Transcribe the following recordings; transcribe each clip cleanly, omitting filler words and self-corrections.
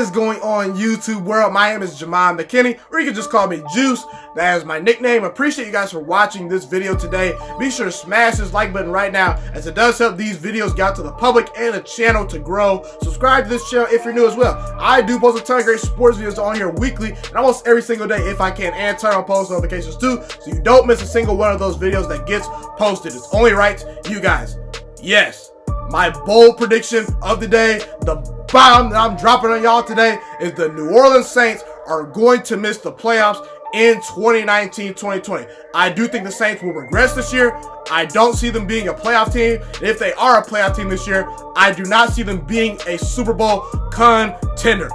What is going on, YouTube world? My name is Ghiman Mckinney, or you can just call me Juice. That is my nickname. Appreciate you guys for watching this video today. Be sure to smash this like button right now, as it does help these videos get out to the public and the channel to grow. Subscribe to this channel if you're new as well. I do post a ton of great sports videos on here weekly and almost every single day if I can, and turn on post notifications too, so you don't miss a single one of those videos that gets posted. It's only right, you guys. Yes, my bold prediction of the day, the bomb that I'm dropping on y'all today, is the New Orleans Saints are going to miss the playoffs in 2019-2020. I do think the Saints will regress this year. I don't see them being a playoff team. And if they are a playoff team this year, I do not see them being a Super Bowl contender.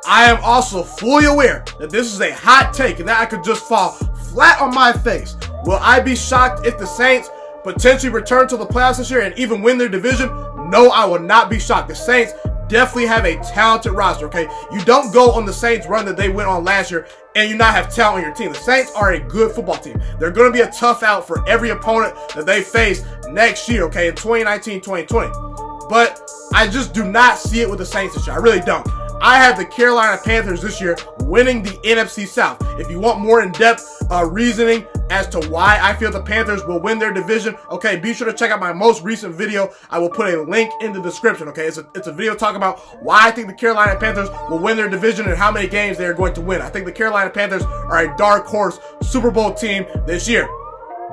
I am also fully aware that this is a hot take and that I could just fall flat on my face. Will I be shocked if the Saints potentially return to the playoffs this year and even win their division? No, I will not be shocked. The Saints definitely have a talented roster, okay? You don't go on the Saints run that they went on last year and you not have talent on your team. The Saints are a good football team. They're going to be a tough out for every opponent that they face next year, okay, in 2019-2020. But I just do not see it with the Saints this year. I really don't. I have the Carolina Panthers this year winning the NFC South. If you want more in-depth reasoning as to why I feel the Panthers will win their division, okay, be sure to check out my most recent video. I will put a link in the description, okay? It's a video talking about why I think the Carolina Panthers will win their division and how many games they are going to win. I think the Carolina Panthers are a dark horse Super Bowl team this year.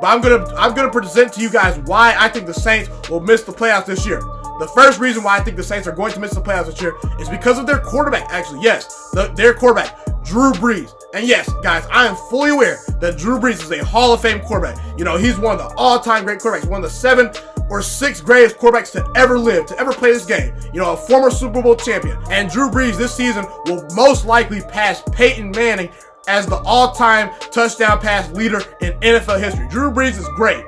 But I'm gonna present to you guys why I think the Saints will miss the playoffs this year. The first reason why I think the Saints are going to miss the playoffs this year is because of their quarterback, actually. Yes, their quarterback, Drew Brees. And yes, guys, I am fully aware that Drew Brees is a Hall of Fame quarterback. You know, he's one of the all-time great quarterbacks, one of the 7 or 6 greatest quarterbacks to ever live, to ever play this game. You know, a former Super Bowl champion. And Drew Brees this season will most likely pass Peyton Manning as the all-time touchdown pass leader in NFL history. Drew Brees is great.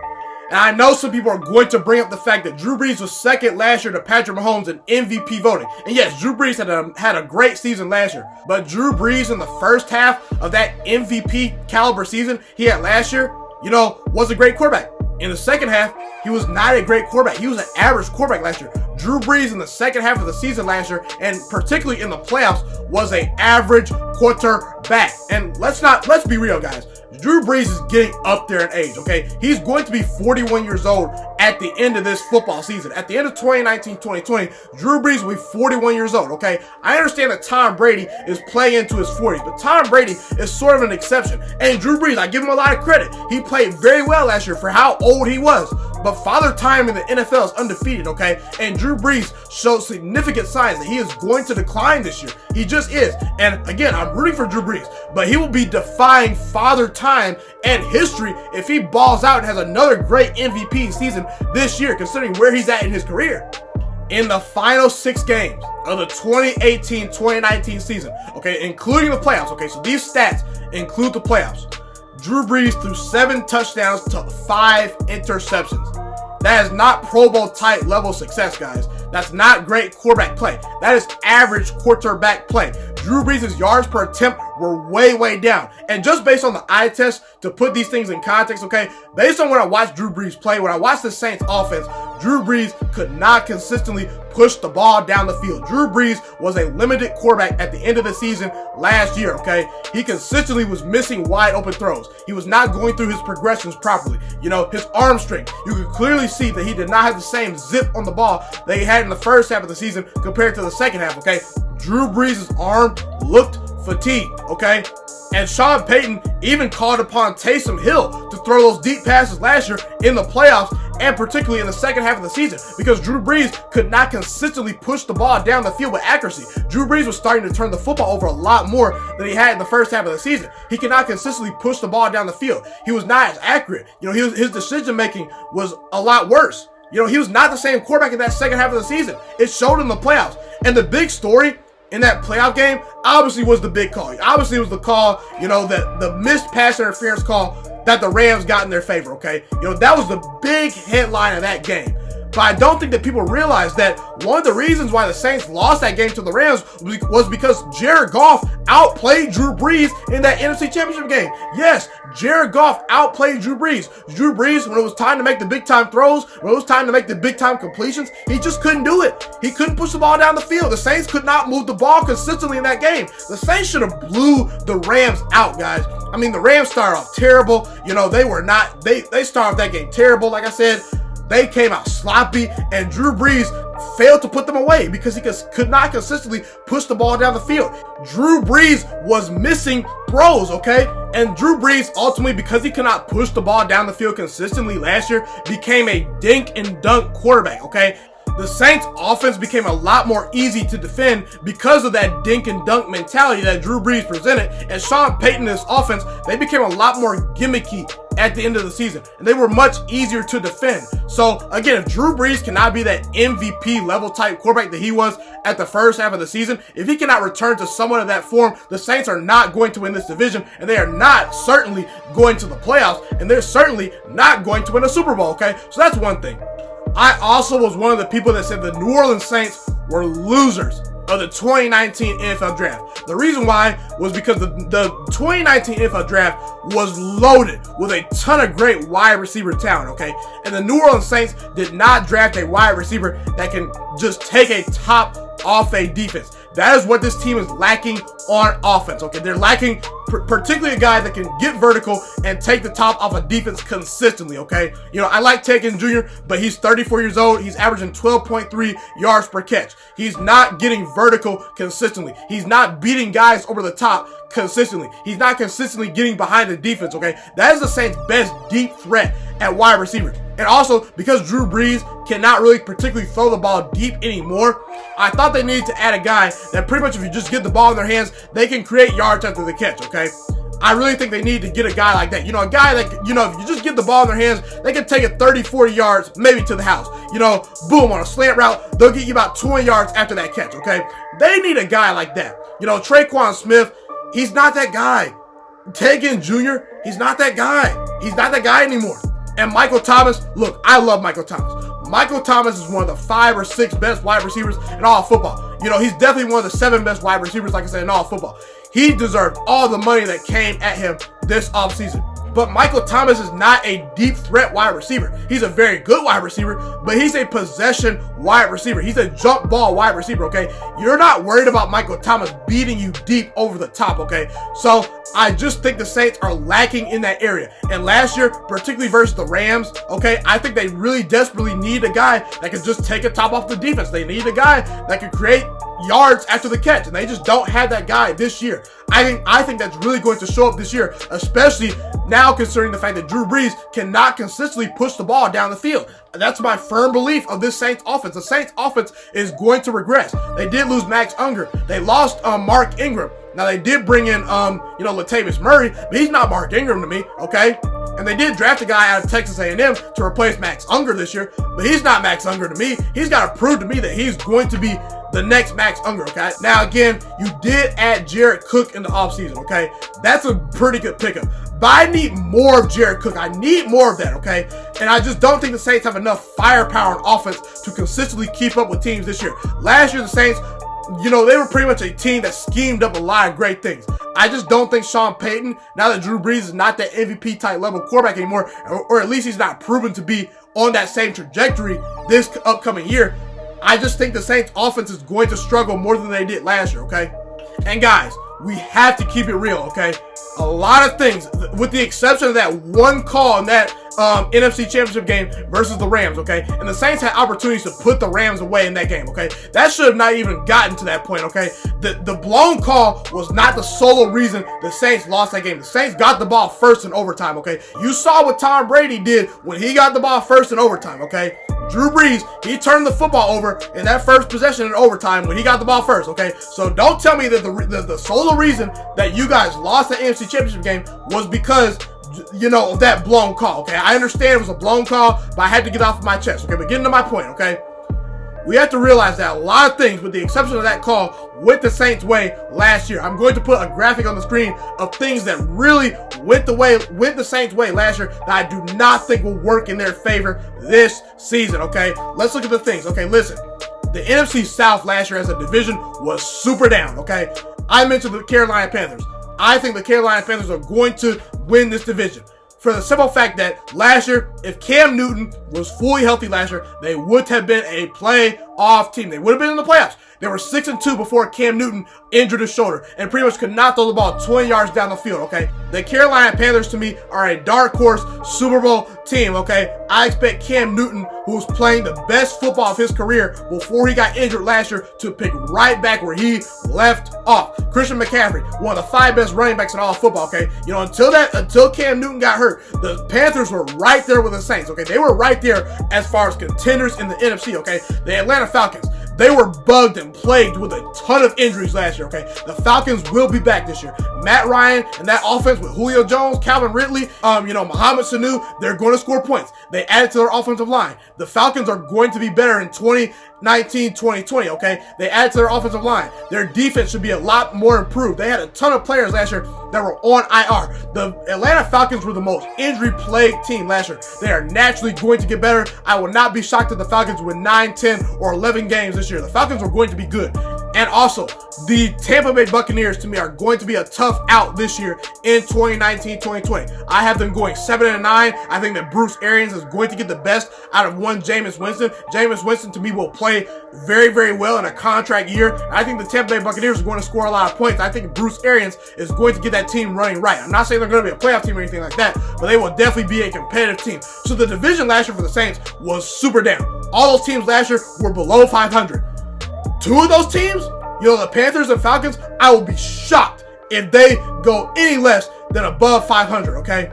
And I know some people are going to bring up the fact that Drew Brees was second last year to Patrick Mahomes in MVP voting. And yes, Drew Brees had a great season last year. But Drew Brees in the first half of that MVP caliber season he had last year, you know, was a great quarterback. In the second half, he was not a great quarterback. He was an average quarterback last year. Drew Brees in the second half of the season last year, and particularly in the playoffs, was an average quarterback. And let's be real, guys. Drew Brees is getting up there in age, okay? He's going to be 41 years old at the end of this football season. At the end of 2019-2020, Drew Brees will be 41 years old, okay? I understand that Tom Brady is playing into his 40s, but Tom Brady is sort of an exception. And Drew Brees, I give him a lot of credit. He played very well last year for how old he was. But Father Time in the NFL is undefeated, okay? And Drew Brees showed significant signs that he is going to decline this year. He just is. And again, I'm rooting for Drew Brees, but he will be defying Father Time and history if he balls out and has another great MVP season this year, considering where he's at in his career. In the final 6 games of the 2018-2019 season, okay, including the playoffs, okay, so these stats include the playoffs. Drew Brees threw 7 touchdowns to 5 interceptions. That is not Pro Bowl type level success, guys. That's not great quarterback play. That is average quarterback play. Drew Brees' yards per attempt were way down. And just based on the eye test, to put these things in context, okay, based on when I watched Drew Brees play, when I watched the Saints offense, Drew Brees could not consistently push the ball down the field. Drew Brees was a limited quarterback at the end of the season last year, okay? He consistently was missing wide open throws. He was not going through his progressions properly. You know, his arm strength, you could clearly see that he did not have the same zip on the ball that he had in the first half of the season compared to the second half, okay? Drew Brees' arm looked fatigued, okay? And Sean Payton even called upon Taysom Hill to throw those deep passes last year in the playoffs, and particularly in the second half of the season, because Drew Brees could not consistently push the ball down the field with accuracy. Drew Brees was starting to turn the football over a lot more than he had in the first half of the season. He could not consistently push the ball down the field. He was not as accurate. You know, his decision making was a lot worse. You know, he was not the same quarterback in that second half of the season. It showed in the playoffs. And the big story in that playoff game obviously was the big call. Obviously it was the call, you know, that the missed pass interference call that the Rams got in their favor, okay? You know, that was the big headline of that game. But I don't think that people realize that one of the reasons why the Saints lost that game to the Rams was because Jared Goff outplayed Drew Brees in that NFC Championship game. Yes, Jared Goff outplayed Drew Brees. Drew Brees, when it was time to make the big-time throws, when it was time to make the big-time completions, he just couldn't do it. He couldn't push the ball down the field. The Saints could not move the ball consistently in that game. The Saints should have blew the Rams out, guys. I mean, the Rams started off terrible. You know, they started off that game terrible. Like I said, they came out sloppy, and Drew Brees failed to put them away because he could not consistently push the ball down the field. Drew Brees was missing throws, okay? And Drew Brees, ultimately, because he could not push the ball down the field consistently last year, became a dink and dunk quarterback, okay? The Saints offense became a lot more easy to defend because of that dink and dunk mentality that Drew Brees presented, and Sean Payton and his offense, they became a lot more gimmicky at the end of the season, and they were much easier to defend. So again, if Drew Brees cannot be that MVP level type quarterback that he was at the first half of the season, if he cannot return to somewhat of that form, the Saints are not going to win this division, and they are not certainly going to the playoffs, and they're certainly not going to win a Super Bowl, okay? So that's one thing. I also was one of the people that said the New Orleans Saints were losers of the 2019 NFL Draft. The reason why was because the 2019 NFL Draft was loaded with a ton of great wide receiver talent, okay? And the New Orleans Saints did not draft a wide receiver that can just take a top off a defense. That is what this team is lacking on offense, okay? They're lacking particularly a guy that can get vertical and take the top off a defense consistently, okay? You know, I like Ted Ginn Jr., but he's 34 years old. He's averaging 12.3 yards per catch. He's not getting vertical consistently. He's not beating guys over the top consistently. He's not consistently getting behind the defense, okay? That is the Saints' best deep threat at wide receiver. And also, because Drew Brees cannot really particularly throw the ball deep anymore, I thought they needed to add a guy that pretty much if you just get the ball in their hands, they can create yards after the catch, okay? I really think they need to get a guy like that. You know, a guy that, you know, if you just get the ball in their hands, they can take it 30, 40 yards, maybe to the house. You know, boom, on a slant route, they'll get you about 20 yards after that catch, okay? They need a guy like that. You know, Traquan Smith, he's not that guy. Ted Ginn Jr., he's not that guy. He's not that guy anymore. And Michael Thomas, look, I love Michael Thomas. Michael Thomas is one of the 5 or 6 best wide receivers in all of football. You know, he's definitely one of the 7 best wide receivers, like I said, in all of football. He deserved all the money that came at him this offseason. But Michael Thomas is not a deep threat wide receiver. He's a very good wide receiver, but he's a possession wide receiver. He's a jump ball wide receiver, okay? You're not worried about Michael Thomas beating you deep over the top, okay? So I just think the Saints are lacking in that area. And last year, particularly versus the Rams, okay, I think they really desperately need a guy that can just take a top off the defense. They need a guy that can create yards after the catch, and they just don't have that guy this year. I think that's really going to show up this year, especially now considering the fact that Drew Brees cannot consistently push the ball down the field. That's my firm belief of this Saints offense. The Saints offense is going to regress. They did lose Max Unger. They lost Mark Ingram. Now they did bring in Latavius Murray, but he's not Mark Ingram to me, okay? And they did draft a guy out of Texas A&M to replace Max Unger this year, but he's not Max Unger to me. He's got to prove to me that he's going to be the next Max Unger, okay? Now, again, you did add Jared Cook in the offseason, okay? That's a pretty good pickup. But I need more of Jared Cook. I need more of that, okay? And I just don't think the Saints have enough firepower on offense to consistently keep up with teams this year. Last year, the Saints, you know, they were pretty much a team that schemed up a lot of great things. I just don't think Sean Payton, now that Drew Brees is not that MVP type level quarterback anymore, or at least he's not proven to be on that same trajectory this upcoming year, I just think the Saints offense is going to struggle more than they did last year, okay? And guys, we have to keep it real, okay? A lot of things, with the exception of that one call in that NFC Championship game versus the Rams, okay? And the Saints had opportunities to put the Rams away in that game, okay? That should have not even gotten to that point, okay? The blown call was not the sole reason the Saints lost that game. The Saints got the ball first in overtime, okay? You saw what Tom Brady did when he got the ball first in overtime, okay? Drew Brees, he turned the football over in that first possession in overtime when he got the ball first, okay? So don't tell me that the sole reason that you guys lost the NFC Championship game was because, you know, that blown call, okay? I understand it was a blown call, but I had to get off of my chest, okay? But getting to my point, okay? we have to realize that a lot of things, with the exception of that call, went the Saints' way last year. I'm going to put a graphic on the screen of things that really went the Saints' way last year that I do not think will work in their favor this season, okay? Let's look at the things. Okay, listen. The NFC South last year as a division was super down, okay? I mentioned the Carolina Panthers. I think the Carolina Panthers are going to win this division. For the simple fact that last year, if Cam Newton was fully healthy last year, they would have been a playoff team. They would have been in the playoffs. They were 6-2 before Cam Newton injured his shoulder and pretty much could not throw the ball 20 yards down the field, okay? The Carolina Panthers, to me, are a dark horse Super Bowl team, okay? I expect Cam Newton, who's playing the best football of his career before he got injured last year, to pick right back where he left off. Christian McCaffrey, one of the 5 best running backs in all of football, okay? You know, until Cam Newton got hurt, the Panthers were right there with the Saints, okay? They were right there as far as contenders in the NFC, okay? The Atlanta Falcons, they were bugged and plagued with a ton of injuries last year, okay? The Falcons will be back this year. Matt Ryan and that offense with Julio Jones, Calvin Ridley, Mohamed Sanu, they're going to score points. They added to their offensive line. The Falcons are going to be better in 2019, 2020, okay? They added to their offensive line. Their defense should be a lot more improved. They had a ton of players last year that were on IR. The Atlanta Falcons were the most injury-plagued team last year. They are naturally going to get better. I would not be shocked if the Falcons win 9, 10, or 11 games this year. The Falcons are going to be good. And also, the Tampa Bay Buccaneers, to me, are going to be a tough out this year in 2019, 2020. I have them going 7-9. I think that Bruce Arians is going to get the best out of one Jameis Winston. Jameis Winston, to me, will play very, very well in a contract year. I think the Tampa Bay Buccaneers are going to score a lot of points. I think Bruce Arians is going to get that team running right. I'm not saying they're going to be a playoff team or anything like that, but they will definitely be a competitive team. So the division last year for the Saints was super down. All those teams last year were below 500. 2 of those teams, the Panthers and Falcons, I will be shocked if they go any less than above 500, okay?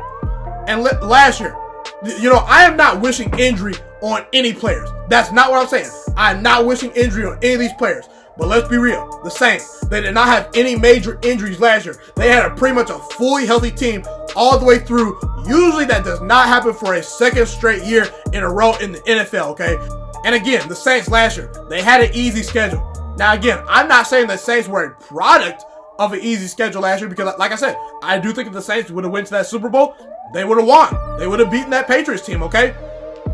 And last year, I am not wishing injury on any players. That's not what I'm saying. I'm not wishing injury on any of these players. But let's be real. The Saints, they did not have any major injuries last year. They had pretty much a fully healthy team all the way through. Usually that does not happen for a second straight year in a row in the NFL, okay? And again, the Saints last year, they had an easy schedule. Now again, I'm not saying the Saints were a product of an easy schedule last year because, like I said, I do think if the Saints would have went to that Super Bowl, they would have won. They would have beaten that Patriots team, okay?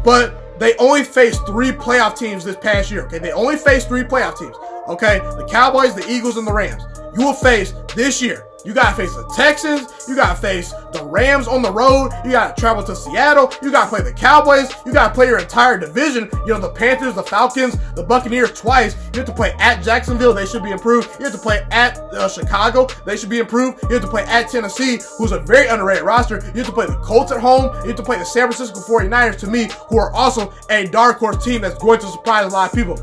But they only faced 3 playoff teams this past year, okay? They only faced 3 playoff teams, okay? The Cowboys, the Eagles, and the Rams. You will face this year. You got to face the Texans. You got to face the Rams on the road. You got to travel to Seattle. You got to play the Cowboys. You got to play your entire division. The Panthers, the Falcons, the Buccaneers twice. You have to play at Jacksonville. They should be improved. You have to play at Chicago. They should be improved. You have to play at Tennessee, who's a very underrated roster. You have to play the Colts at home. You have to play the San Francisco 49ers, to me, who are also a dark horse team that's going to surprise a lot of people.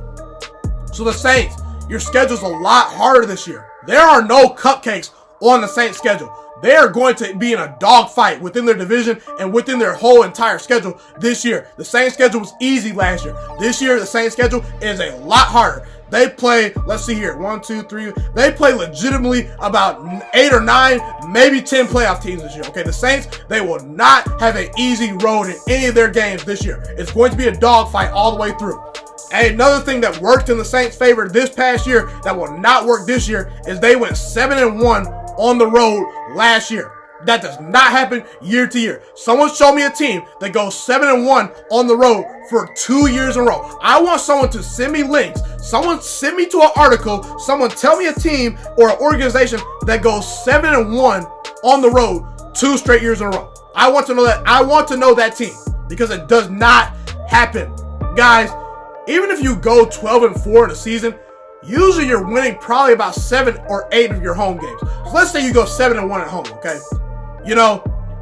So the Saints, your schedule's a lot harder this year. There are no cupcakes on the Saints schedule. They are going to be in a dogfight within their division and within their whole entire schedule this year. The Saints schedule was easy last year. This year, the Saints schedule is a lot harder. They play, let's see here, 1, 2, 3. They play legitimately about 8 or 9, maybe 10 playoff teams this year. Okay, the Saints, they will not have an easy road in any of their games this year. It's going to be a dogfight all the way through. And another thing that worked in the Saints' favor this past year that will not work this year is they went 7-1 on the road last year. That does not happen year to year. Someone show me a team that goes 7-1 on the road for 2 years in a row. I want someone to send me links. Someone send me to an article. Someone tell me a team or an organization that goes 7-1 on the road 2 straight years in a row. I want to know that. I want to know that team because it does not happen. Guys, even if you go 12-4 in a season, usually you're winning probably about 7 or 8 of your home games. So let's say you go 7-1 at home, okay?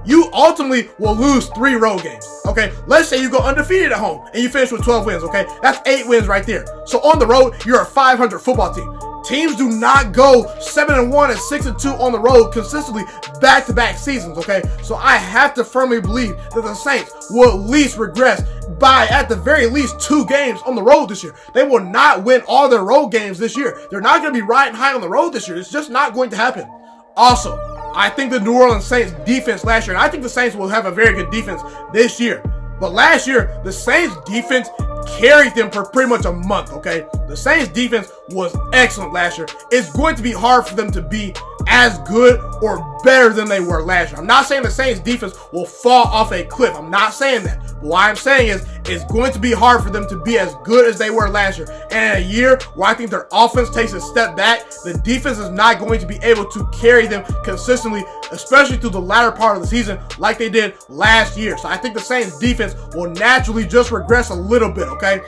You ultimately will lose 3 road games, okay? Let's say you go undefeated at home and you finish with 12 wins, okay? That's 8 wins right there. So on the road, you're a 500 football team. Teams do not go 7-1 and 6-2 on the road consistently back-to-back seasons, okay? So I have to firmly believe that the Saints will at least regress by, at the very least, 2 games on the road this year. They will not win all their road games this year. They're not going to be riding high on the road this year. It's just not going to happen. Also, I think the New Orleans Saints defense last year, and I think the Saints will have a very good defense this year. But last year, the Saints defense carried them for pretty much a month, okay? The Saints defense was excellent last year. It's going to be hard for them to be as good or better than they were last year. I'm not saying the Saints defense will fall off a cliff. I'm not saying that. But what I'm saying is it's going to be hard for them to be as good as they were last year. And in a year where I think their offense takes a step back, the defense is not going to be able to carry them consistently, especially through the latter part of the season like they did last year. So I think the Saints defense will naturally just regress a little bit, okay?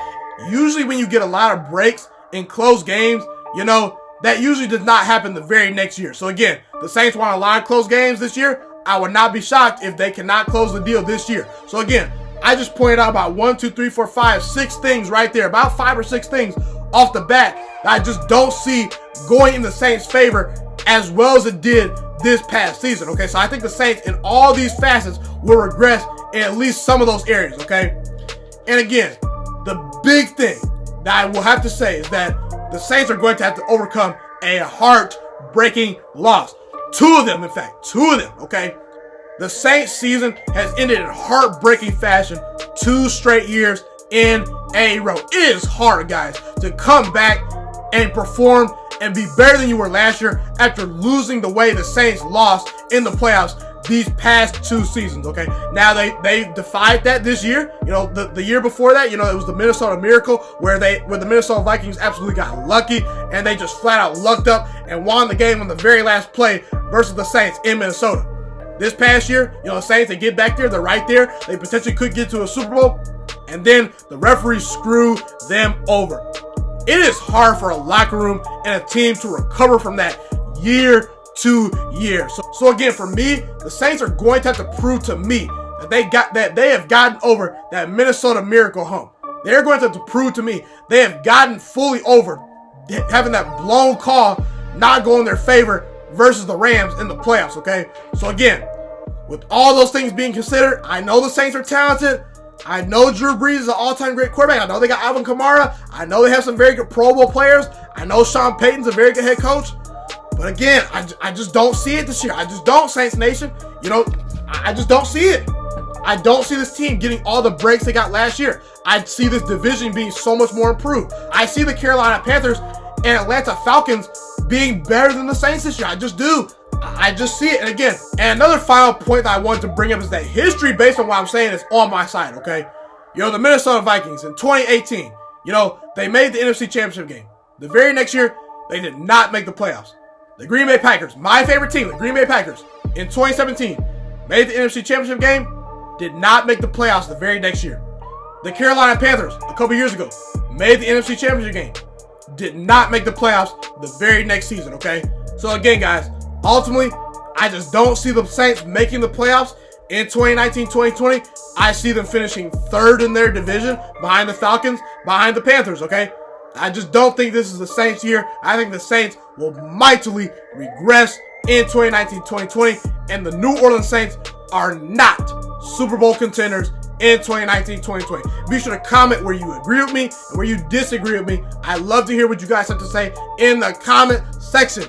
Usually when you get a lot of breaks in close games, you know, that usually does not happen the very next year. So again, the Saints won a lot of close games this year. I would not be shocked if they cannot close the deal this year. So again, I just pointed out about 6 things right there, about 5 or 6 things off the bat that I just don't see going in the Saints' favor as well as it did this past season, okay? So I think the Saints in all these facets will regress in at least some of those areas, okay? And again, the big thing that I will have to say is that the Saints are going to have to overcome a heartbreaking loss. 2 of them, in fact. 2 of them, okay? The Saints season has ended in heartbreaking fashion 2 straight years in a row. It is hard, guys, to come back and perform and be better than you were last year after losing the way the Saints lost in the playoffs these past 2 seasons, okay? Now, they defied that this year. You know, the year before that, you know, it was the Minnesota Miracle where the Minnesota Vikings absolutely got lucky and they just flat out lucked up and won the game on the very last play versus the Saints in Minnesota. This past year, you know, the Saints, they get back there, they're right there. They potentially could get to a Super Bowl, and then the referees screw them over. It is hard for a locker room and a team to recover from that year to year. So again, for me, the Saints are going to have to prove to me that they have gotten over that Minnesota Miracle hump. They're going to have to prove to me they have gotten fully over having that blown call not go in their favor versus the Rams in the playoffs, okay? So again, with all those things being considered, I know the Saints are talented. I know Drew Brees is an all-time great quarterback. I know they got Alvin Kamara. I know they have some very good Pro Bowl players. I know Sean Payton's a very good head coach. But again, I just don't see it this year. I just don't, Saints Nation. You know, I just don't see it. I don't see this team getting all the breaks they got last year. I see this division being so much more improved. I see the Carolina Panthers and Atlanta Falcons being better than the Saints this year. I just do. I just see it. And again, and another final point that I wanted to bring up is that history, based on what I'm saying, is on my side, okay? You know, the Minnesota Vikings in 2018, you know, they made the NFC Championship game. The very next year, they did not make the playoffs. The Green Bay Packers, my favorite team, the Green Bay Packers, in 2017, made the NFC Championship game, did not make the playoffs the very next year. The Carolina Panthers, a couple years ago, made the NFC Championship game, did not make the playoffs the very next season, okay? So again, guys, ultimately, I just don't see the Saints making the playoffs in 2019-2020. I see them finishing 3rd in their division behind the Falcons, behind the Panthers, okay? I just don't think this is the Saints year. I think the Saints will mightily regress in 2019-2020, and the New Orleans Saints are not Super Bowl contenders in 2019-2020. Be sure to comment where you agree with me and where you disagree with me. I'd love to hear what you guys have to say in the comment section.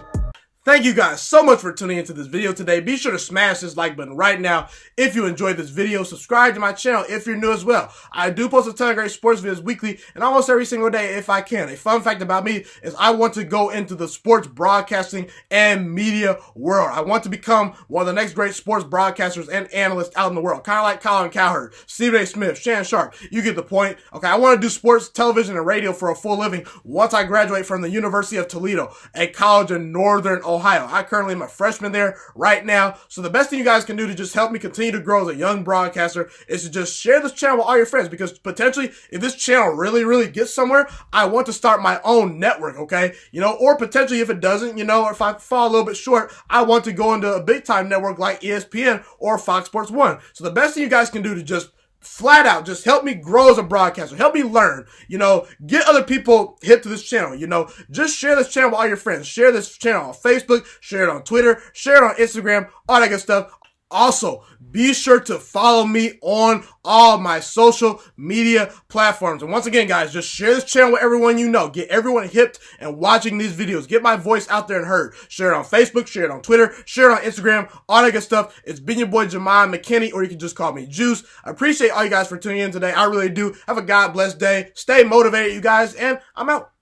Thank you guys so much for tuning into this video today. Be sure to smash this like button right now if you enjoyed this video. Subscribe to my channel if you're new as well. I do post a ton of great sports videos weekly and almost every single day if I can. A fun fact about me is I want to go into the sports broadcasting and media world. I want to become one of the next great sports broadcasters and analysts out in the world. Kind of like Colin Cowherd, Stephen A. Smith, Shannon Sharp. You get the point. Okay, I want to do sports, television, and radio for a full living once I graduate from the University of Toledo, a college in Northern Ohio. I currently am a freshman there right now. So the best thing you guys can do to just help me continue to grow as a young broadcaster is to just share this channel with all your friends, because potentially if this channel really gets somewhere, I want to start my own network, okay? You know, or potentially if it doesn't, you know, or if I fall a little bit short, I want to go into a big time network like ESPN or Fox Sports 1. So the best thing you guys can do to just flat out just help me grow as a broadcaster, help me learn, you know, get other people hip to this channel, you know, just share this channel with all your friends, share this channel on Facebook, share it on Twitter, share it on Instagram, all that good stuff. Also, be sure to follow me on all my social media platforms. And once again, guys, just share this channel with everyone you know. Get everyone hipped and watching these videos. Get my voice out there and heard. Share it on Facebook, share it on Twitter, share it on Instagram, all that good stuff. It's been your boy Ghiman Mckinney, or you can just call me Juice. I appreciate all you guys for tuning in today. I really do. Have a God bless day. Stay motivated, you guys, and I'm out.